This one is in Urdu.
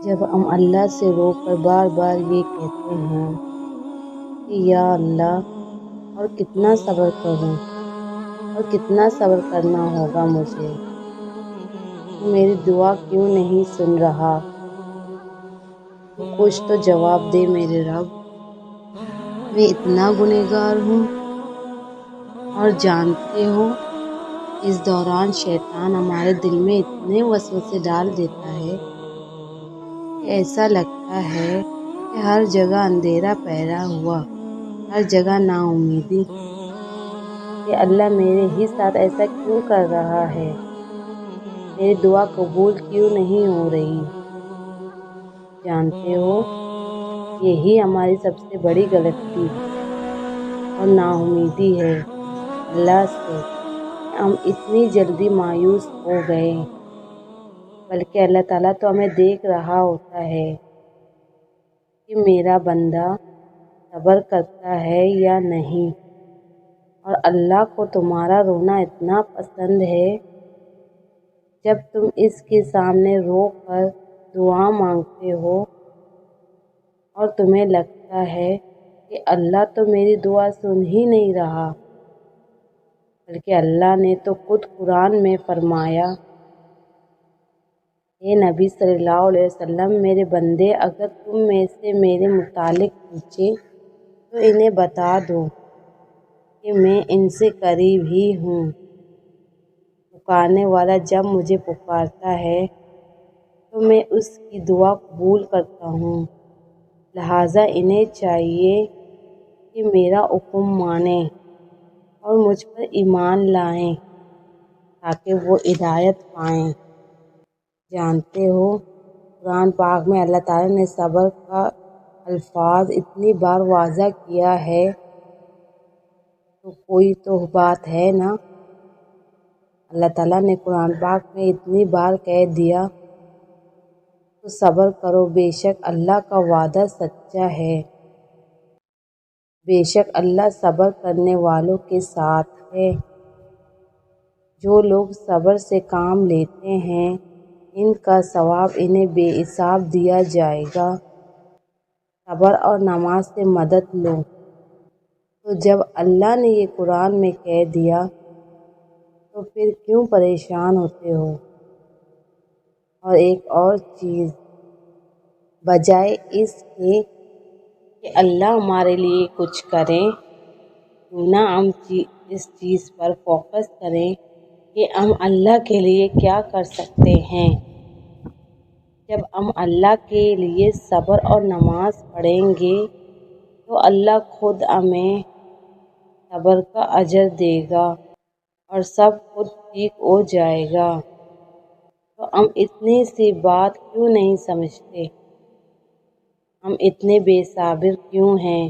جب ہم اللہ سے رو کر بار بار یہ کہتے ہیں کہ یا اللہ، اور کتنا صبر کروں اور کتنا صبر کرنا ہوگا مجھے، تو میری دعا کیوں نہیں سن رہا؟ تو کچھ تو جواب دے میرے رب۔ میں اتنا گنہگار ہوں، اور جانتے ہو اس دوران شیطان ہمارے دل میں اتنے وسوسے ڈال دیتا ہے کہ ایسا لگتا ہے کہ ہر جگہ اندھیرا پھیلا ہوا، ہر جگہ نا امیدی کہ اللہ میرے ہی ساتھ ایسا کیوں کر رہا ہے، میری دعا قبول کیوں نہیں ہو رہی۔ جانتے ہو یہی ہماری سب سے بڑی غلطی اور نا امیدی ہے اللہ سے، کہ ہم اتنی جلدی مایوس ہو گئے، بلکہ اللہ تعالیٰ تو ہمیں دیکھ رہا ہوتا ہے کہ میرا بندہ صبر کرتا ہے یا نہیں، اور اللہ کو تمہارا رونا اتنا پسند ہے۔ جب تم اس کے سامنے رو کر دعا مانگتے ہو اور تمہیں لگتا ہے کہ اللہ تو میری دعا سن ہی نہیں رہا، بلکہ اللہ نے تو خود قرآن میں فرمایا، اے نبی صلی اللہ علیہ وسلم، میرے بندے اگر تم میں سے میرے متعلق پوچھے تو انہیں بتا دو کہ میں ان سے قریب ہی ہوں، پکارنے والا جب مجھے پکارتا ہے تو میں اس کی دعا قبول کرتا ہوں، لہٰذا انہیں چاہیے کہ میرا حکم مانیں اور مجھ پر ایمان لائیں تاکہ وہ ہدایت پائیں۔ جانتے ہو قرآن پاک میں اللہ تعالیٰ نے صبر کا الفاظ اتنی بار واضح کیا ہے، تو کوئی تو بات ہے نا۔ اللہ تعالیٰ نے قرآن پاک میں اتنی بار کہہ دیا تو صبر کرو، بے شک اللہ کا وعدہ سچا ہے، بے شک اللہ صبر کرنے والوں کے ساتھ ہے۔ جو لوگ صبر سے کام لیتے ہیں ان کا ثواب انہیں بے حساب دیا جائے گا۔ صبر اور نماز سے مدد لو۔ تو جب اللہ نے یہ قرآن میں کہہ دیا تو پھر کیوں پریشان ہوتے ہو؟ اور ایک اور چیز، بجائے اس کے کہ اللہ ہمارے لیے کچھ کرے، کیوں نہ ہم اس چیز پر فوکس کریں کہ ہم اللہ کے لیے کیا کر سکتے ہیں۔ جب ہم اللہ کے لیے صبر اور نماز پڑھیں گے تو اللہ خود ہمیں صبر کا اجر دے گا اور سب کچھ ٹھیک ہو جائے گا۔ تو ہم اتنی سی بات کیوں نہیں سمجھتے؟ ہم اتنے بے صبر کیوں ہیں؟